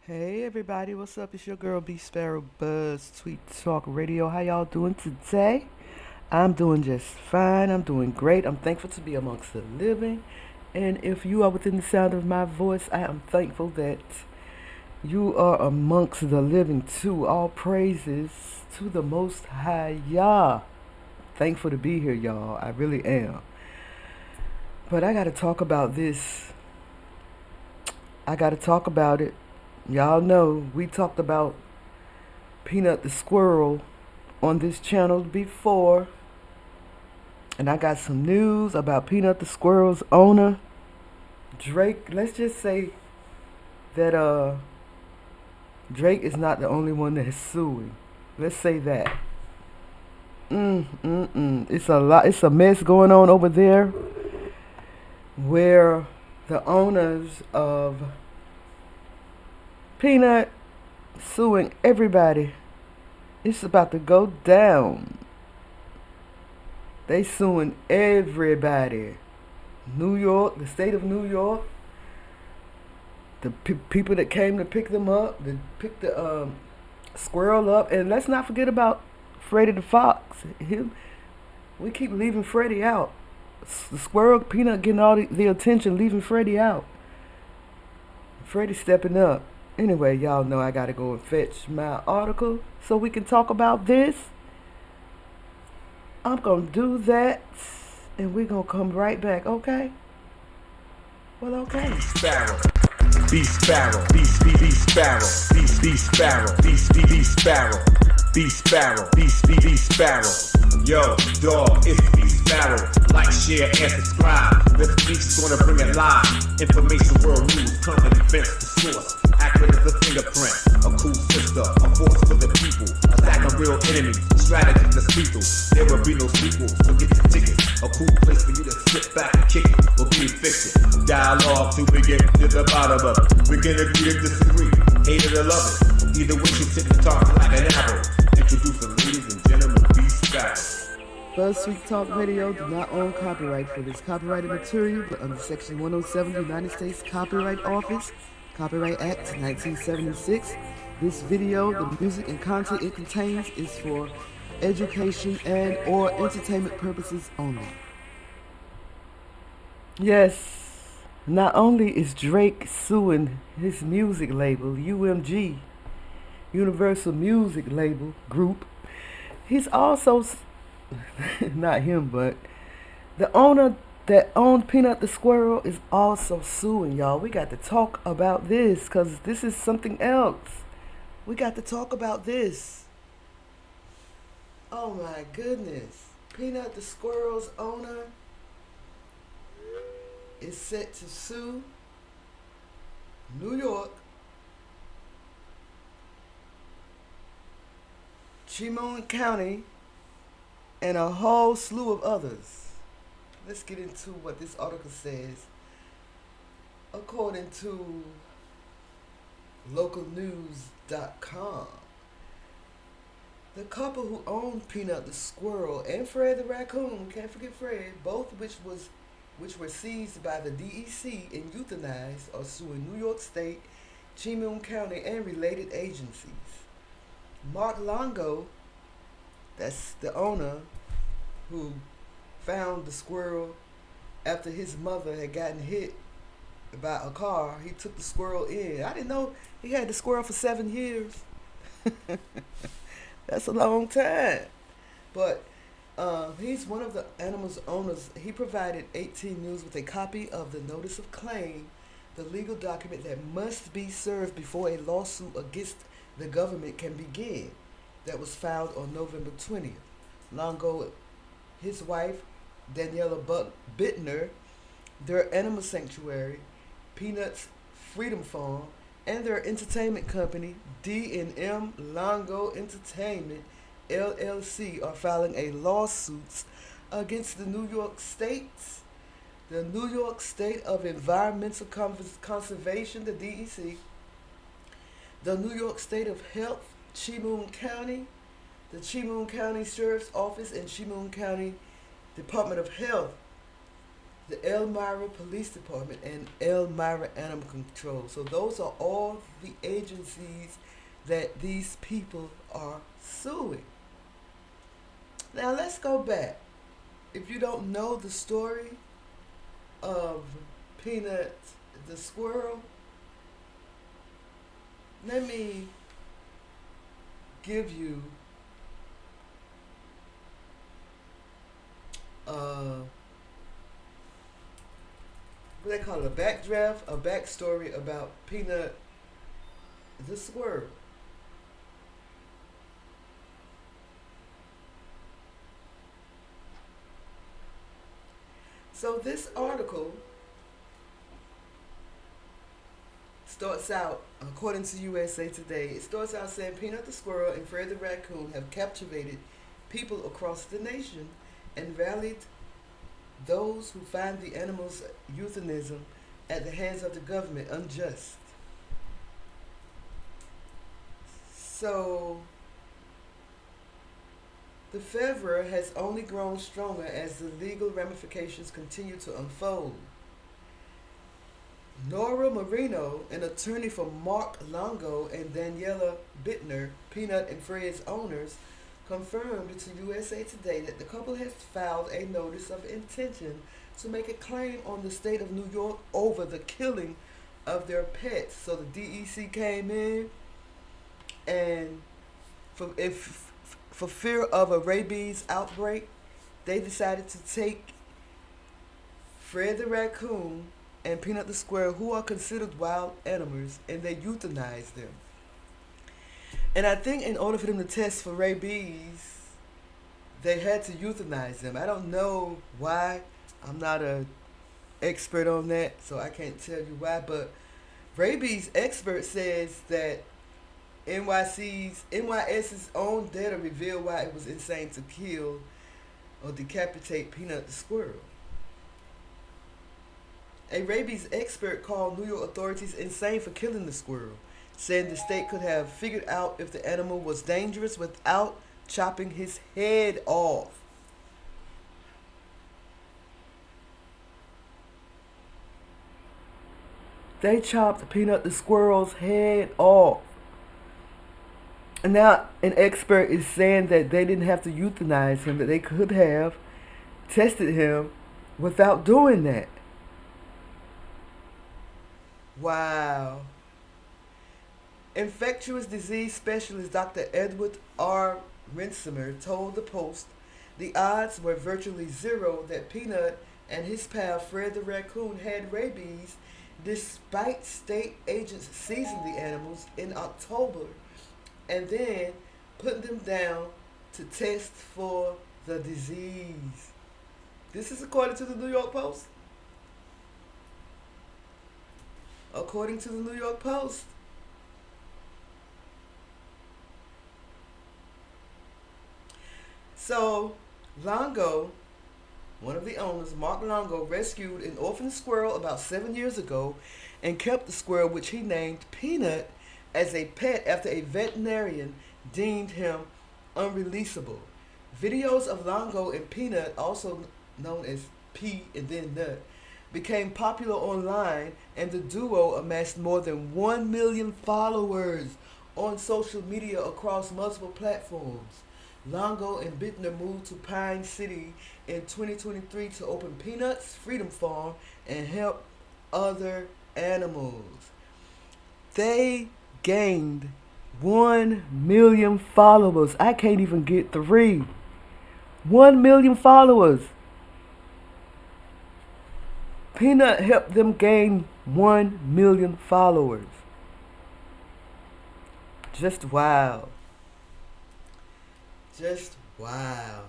Hey everybody, what's up? It's your girl B Sparrow BuzzzTweet Talk Radio. How y'all doing today? I'm doing just fine. I'm doing great. I'm thankful to be amongst the living. And if you are within the sound of my voice, I am thankful that you are amongst the living too. All praises to the Most High Yah. Thankful to be here, y'all. I really am. But I gotta talk about this. I gotta talk about it. Y'all know we talked about Peanut the Squirrel on this channel before. And I got some news about Peanut the Squirrel's owner, Drake. Let's just say that Drake is not the only one that's suing. Let's say that. It's a lot. It's a mess going on over there, where the owners of Peanut suing everybody. It's about to go down. They suing everybody. New York, the state of New York, the people that came to pick them up, that picked the squirrel up, and let's not forget about Freddie the Fox. We keep leaving Freddie out. The squirrel, Peanut getting all the attention, leaving Freddie out. Freddie stepping up. Anyway, y'all know I gotta go and fetch my article so we can talk about this. I'm gonna do that, and we're gonna come right back, okay? Well, okay. Sparrow, be Sparrow, be Sparrow, be Sparrow, be Sparrow, be Sparrow, be Sparrow. Yo, dog, it's be Sparrow. Like, share, and subscribe. This beach is gonna bring it live. Information, world news, current events, the source. Accurate as a fingerprint. A cool sister, a force for the people. Attack a real enemy. Strategy that's lethal. There will be no sequel, so get your ticket. A cool place for you to sit back and kick it or be fix it. Dialogue till we get to the bottom of it. We can agree to disagree, hate it or love it. Either way, you sit and talk like an arrow. Introduce the ladies and gentlemen, be Sparrow. BuzzTweet Talk Radio do not own copyright for this copyrighted material, but under Section 107 United States Copyright Office, Copyright Act 1976. This video, the music and content it contains is for education and or entertainment purposes only. Yes, not only is Drake suing his music label, UMG, Universal Music Label Group, he's also, not him, but the owner that owned Peanut the Squirrel is also suing, y'all. We got to talk about this because this is something else. We got to talk about this. Oh my goodness. Peanut the Squirrel's owner is set to sue New York, Chemung County, and a whole slew of others. Let's get into what this article says. According to localnews.com, the couple who owned Peanut the Squirrel and Fred the Raccoon, can't forget Fred, both which were seized by the DEC and euthanized, are suing New York State, Chemung County, and related agencies. Mark Longo, that's the owner who found the squirrel after his mother had gotten hit by a car. He took the squirrel in. I didn't know he had the squirrel for 7 years. That's a long time. But he's one of the animal's owners. He provided 18 News with a copy of the notice of claim, the legal document that must be served before a lawsuit against the government can begin, that was filed on November 20th. Longo, his wife, Daniela Bittner, their animal sanctuary, Peanuts Freedom Farm, and their entertainment company, D&M Longo Entertainment, LLC, are filing a lawsuit against the New York State of Environmental Conservation, the DEC, the New York State of Health, Chemung County, the Chemung County Sheriff's Office, and Chemung County Department of Health, the Elmira Police Department, and Elmira Animal Control. So those are all the agencies that these people are suing. Now let's go back. If you don't know the story of Peanut the squirrel, let me give you what they call it, a backdraft, a backstory about Peanut the squirrel. So this article starts out, according to USA Today, it starts out saying Peanut the squirrel and Fred the raccoon have captivated people across the nation and rallied those who find the animals' euthanism at the hands of the government unjust. So the fervor has only grown stronger as the legal ramifications continue to unfold. Nora Marino, an attorney for Mark Longo and Daniela Bittner, Peanut and Fred's owners, confirmed to USA Today that the couple has filed a notice of intention to make a claim on the state of New York over the killing of their pets. So the DEC came in, and for fear of a rabies outbreak, they decided to take Fred the raccoon and Peanut the squirrel, who are considered wild animals, and they euthanized them. And I think in order for them to test for rabies, they had to euthanize them. I don't know why. I'm not an expert on that, so I can't tell you why. But rabies expert says that NYS's own data revealed why it was insane to kill or decapitate Peanut the squirrel. A rabies expert called New York authorities insane for killing the squirrel, saying the state could have figured out if the animal was dangerous without chopping his head off. They chopped Peanut the squirrel's head off. And now an expert is saying that they didn't have to euthanize him, that they could have tested him without doing that. Wow. Infectious disease specialist Dr. Edward R. Rensimer told the Post the odds were virtually zero that Peanut and his pal Fred the raccoon had rabies, despite state agents seizing the animals in October and then putting them down to test for the disease. This is according to the New York Post. According to the New York Post. So, Longo, one of the owners, Mark Longo, rescued an orphan squirrel about 7 years ago and kept the squirrel, which he named Peanut, as a pet after a veterinarian deemed him unreleasable. Videos of Longo and Peanut, also known as P and then Nut, became popular online, and the duo amassed more than 1 million followers on social media across multiple platforms. Longo and Bittner moved to Pine City in 2023 to open Peanut's Freedom Farm and help other animals. They gained 1 million followers. I can't even get 3. 1 million followers. Peanut helped them gain 1 million followers. Just wow. Just wow.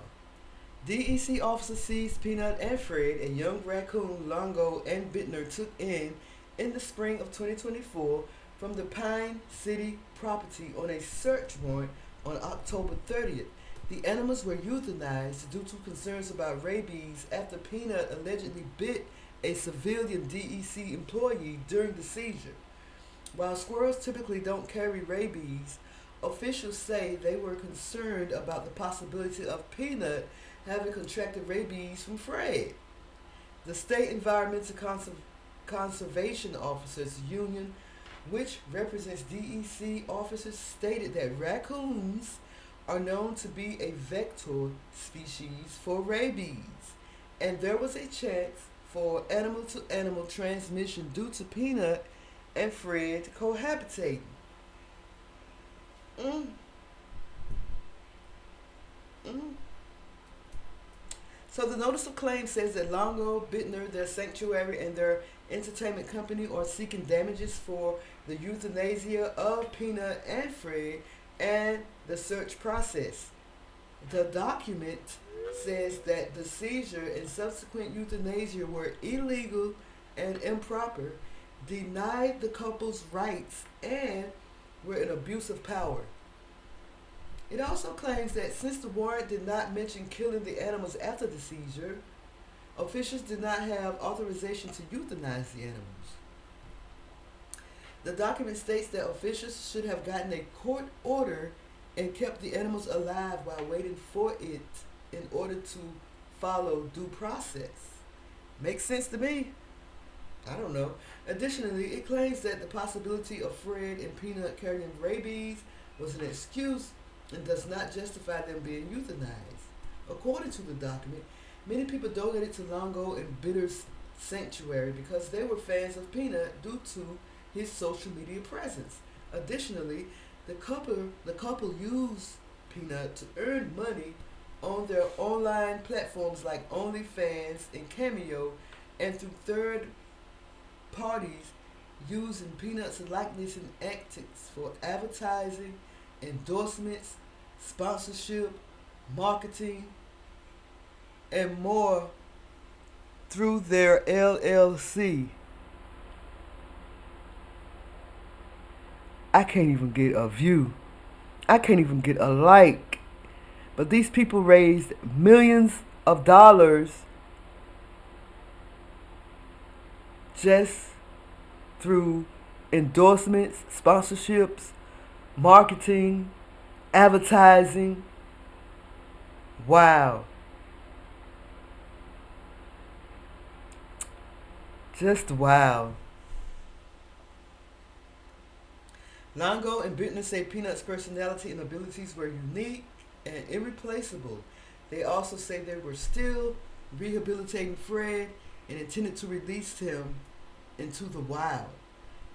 DEC officers seized Peanut and Fred, a young raccoon Longo and Bittner took in the spring of 2024 from the Pine City property on a search warrant on October 30th. The animals were euthanized due to concerns about rabies after Peanut allegedly bit a civilian DEC employee during the seizure. While squirrels typically don't carry rabies, officials say they were concerned about the possibility of Peanut having contracted rabies from Fred. The State Environmental Conservation Officers Union, which represents DEC officers, stated that raccoons are known to be a vector species for rabies, and there was a chance for animal to animal transmission due to Peanut and Fred cohabitating. Mm, mm. So the notice of claim says that Longo, Bittner, their sanctuary, and their entertainment company are seeking damages for the euthanasia of Peanut and Fred and the search process. The document says that the seizure and subsequent euthanasia were illegal and improper, denied the couple's rights, and were an abuse of power. It also claims that since the warrant did not mention killing the animals after the seizure, officials did not have authorization to euthanize the animals. The document states that officials should have gotten a court order and kept the animals alive while waiting for it in order to follow due process. Makes sense to me. I don't know. Additionally, it claims that the possibility of Fred and Peanut carrying rabies was an excuse and does not justify them being euthanized. According to the document, many people donated to Longo and Bitter's sanctuary because they were fans of Peanut due to his social media presence. Additionally, the couple used Peanut to earn money on their online platforms like OnlyFans and Cameo, and through third parties using Peanut's likeness and antics for advertising, endorsements, sponsorship, marketing, and more through their LLC. I can't even get a view. I can't even get a like. But these people raised millions of dollars just through endorsements, sponsorships, marketing, advertising. Wow. Just wow. Longo and Bittner say Peanut's personality and abilities were unique and irreplaceable. They also say they were still rehabilitating Fred and intended to release him into the wild.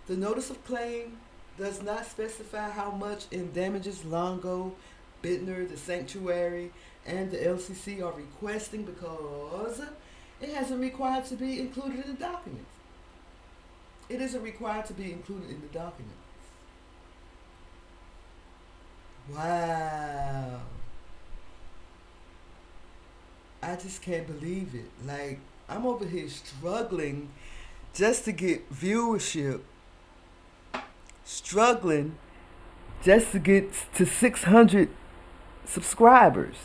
The notice of claim does not specify how much in damages Longo, Bittner, the Sanctuary, and the LCC are requesting because it hasn't required to be included in the documents. It isn't required to be included in the documents. Wow. I just can't believe it. Like, I'm over here struggling just to get viewership, struggling just to get to 600 subscribers.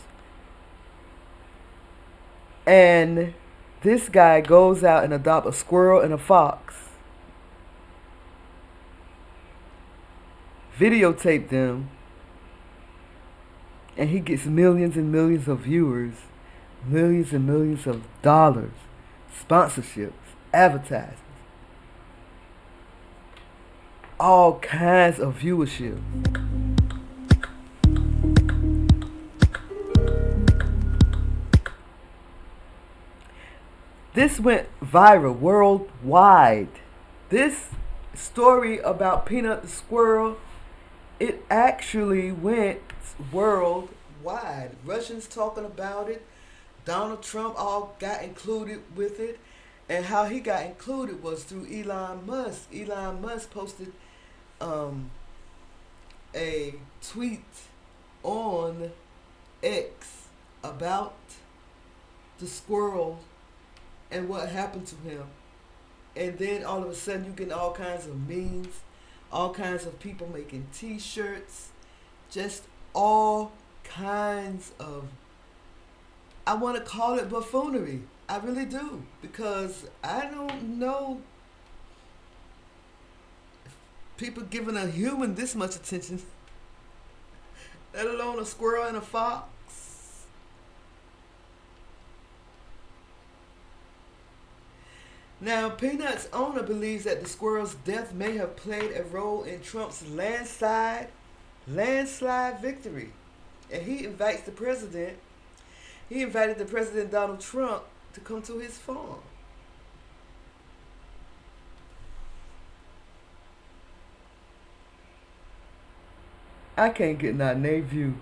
And this guy goes out and adopts a squirrel and a fox, videotape them, and he gets millions and millions of viewers, millions and millions of dollars, sponsorships, advertisements, all kinds of viewership. This went viral worldwide. This story about Peanut the squirrel, it actually went worldwide. Russians talking about it. Donald Trump all got included with it. And how he got included was through Elon Musk. Elon Musk posted a tweet on X about the squirrel and what happened to him. And then all of a sudden you get all kinds of memes, all kinds of people making t-shirts, just all kinds of, I want to call it buffoonery. I really do. Because I don't know people giving a human this much attention, let alone a squirrel and a fox. Now, Peanut's owner believes that the squirrel's death may have played a role in Trump's landslide victory. And he invited the president Donald Trump to come to his farm. I can't get not nay view,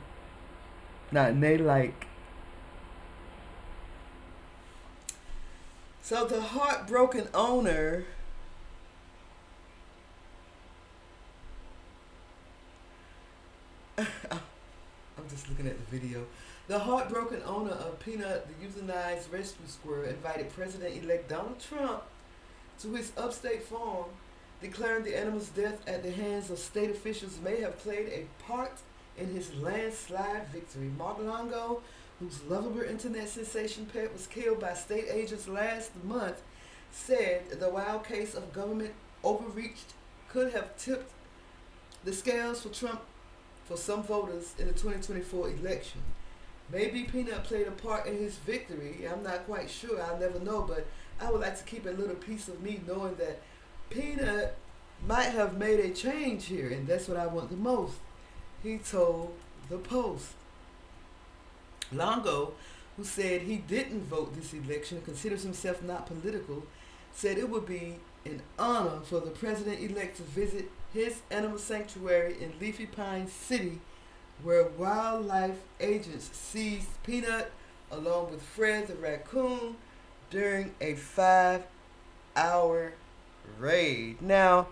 not nay like. So the heartbroken owner I'm just looking at the video. The heartbroken owner of Peanut, the euthanized rescue squirrel, invited President-elect Donald Trump to his upstate farm, declaring the animal's death at the hands of state officials may have played a part in his landslide victory. Mark Longo, whose lovable internet sensation pet was killed by state agents last month, said the wild case of government overreach could have tipped the scales for Trump for some voters in the 2024 election. Maybe Peanut played a part in his victory. I'm not quite sure. I'll never know, but I would like to keep a little piece of me knowing that Peanut might have made a change here, and that's what I want the most. He told the Post. Longo, who said he didn't vote this election and considers himself not political, said it would be an honor for the president-elect to visit his animal sanctuary in Leafy Pine City, where wildlife agents seized Peanut along with Fred the raccoon during a 5-hour raid. Now,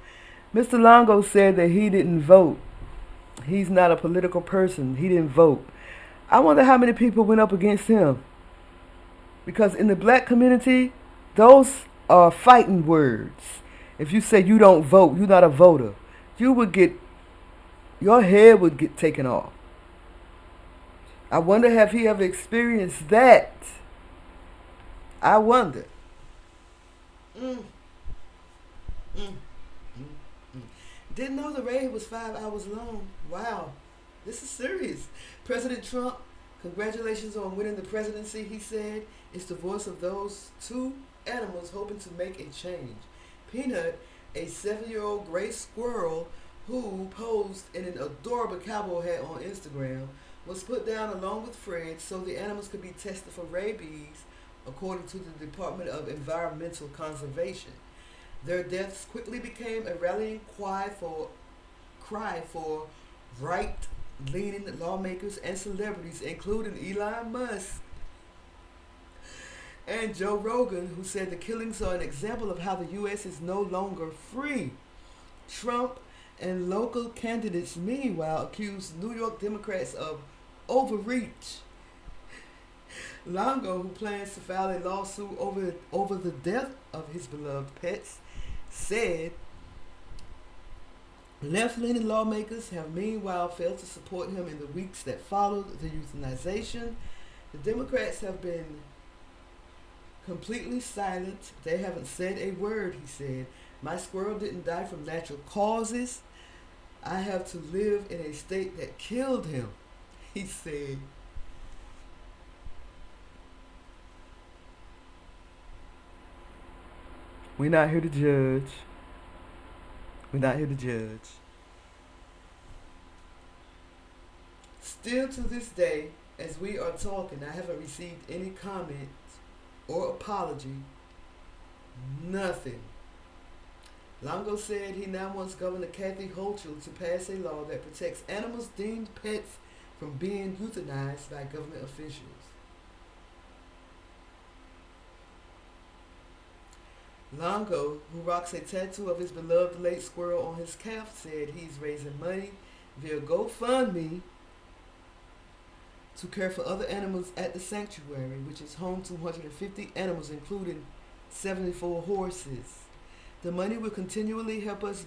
Mr. Longo said that he didn't vote. He's not a political person. He didn't vote. I wonder how many people went up against him. Because in the black community, those are fighting words. If you say you don't vote, you're not a voter, your head would get taken off. I wonder, have he ever experienced that? I wonder. Mm, mm, mm, mm. Didn't know the raid was 5 hours long. Wow, this is serious. President Trump, congratulations on winning the presidency, he said. It's the voice of those two animals hoping to make a change. Peanut, a 7-year-old gray squirrel who posed in an adorable cowboy hat on Instagram, was put down along with Fred so the animals could be tested for rabies, according to the Department of Environmental Conservation. Their deaths quickly became a rallying cry for right-leaning lawmakers and celebrities, including Elon Musk and Joe Rogan, who said the killings are an example of how the U.S. is no longer free. Trump and local candidates, meanwhile, accused New York Democrats of overreach. Longo, who plans to file a lawsuit over the death of his beloved pets, said left-leaning lawmakers have meanwhile failed to support him in the weeks that followed the euthanization. The Democrats have been completely silent. They haven't said a word, he said. My squirrel didn't die from natural causes. I have to live in a state that killed him, he said. We're not here to judge. We're not here to judge. Still to this day, as we are talking, I haven't received any comment or apology. Nothing. Longo said he now wants Governor Kathy Hochul to pass a law that protects animals deemed pets from being euthanized by government officials. Longo, who rocks a tattoo of his beloved late squirrel on his calf, said he's raising money via GoFundMe to care for other animals at the sanctuary, which is home to 150 animals, including 74 horses. The money will continually help us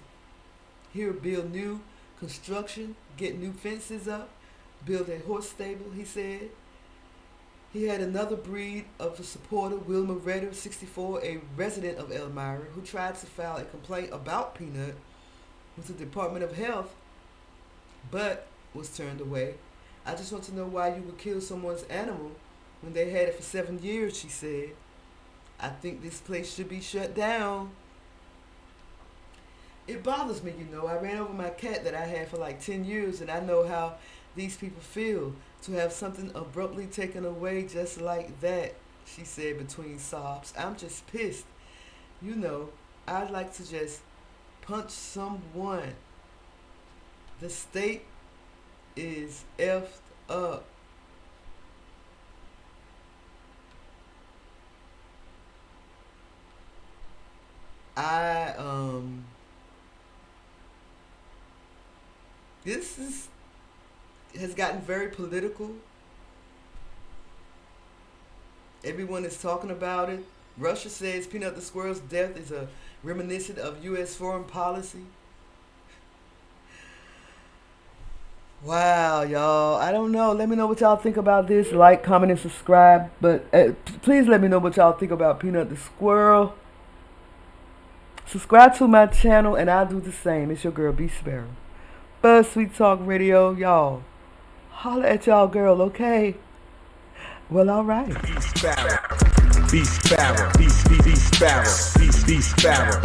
here build new construction, get new fences up, build a horse stable, he said. He had another breed of a supporter, Wilma Redder, 64, a resident of Elmira, who tried to file a complaint about Peanut with the Department of Health, but was turned away. I just want to know why you would kill someone's animal when they had it for 7 years, she said. I think this place should be shut down. It bothers me, you know. I ran over my cat that I had for like 10 years, and I know how these people feel to have something abruptly taken away just like that, she said between sobs. I'm just pissed. You know, I'd like to just punch someone. The state is effed up. I this is has gotten very political. Everyone is talking about it. Russia says Peanut the Squirrel's death is a reminiscent of U.S. foreign policy. Wow, y'all. I don't know. Let me know what y'all think about this. Like, comment, and subscribe. But please let me know what y'all think about Peanut the Squirrel. Subscribe to my channel, and I'll do the same. It's your girl, B Sparrow. BuzzzTweet Talk Radio, y'all. Holla at y'all, girl, okay? Well, all right. BeeSparrow, BeeSparrow, BeeSparrow, BeeSparrow,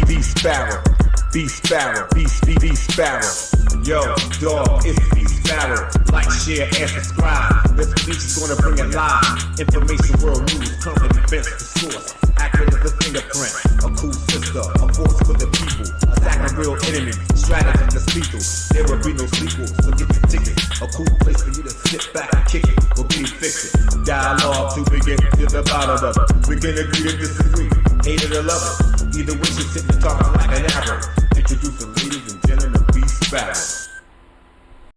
BeeSparrow, BeeSparrow, BeeSparrow. Yo, dog, it's BeeSparrow. Like, share, and subscribe. This beach is gonna bring it live. Information, world news, current events, the source. Accurate as a fingerprint. A cool sister, a force for the people. Attack a real enemy, strategy that's lethal. There will be no sequels, so get your ticket. A cool place for you to sit back and kick it, or be fix it. Dialogue to begin to the bottom of it. We can agree to disagree, hate it or love it. Either way, she's sitting talking like an arrow. Introducing ladies and gentlemen, BeeSparrow.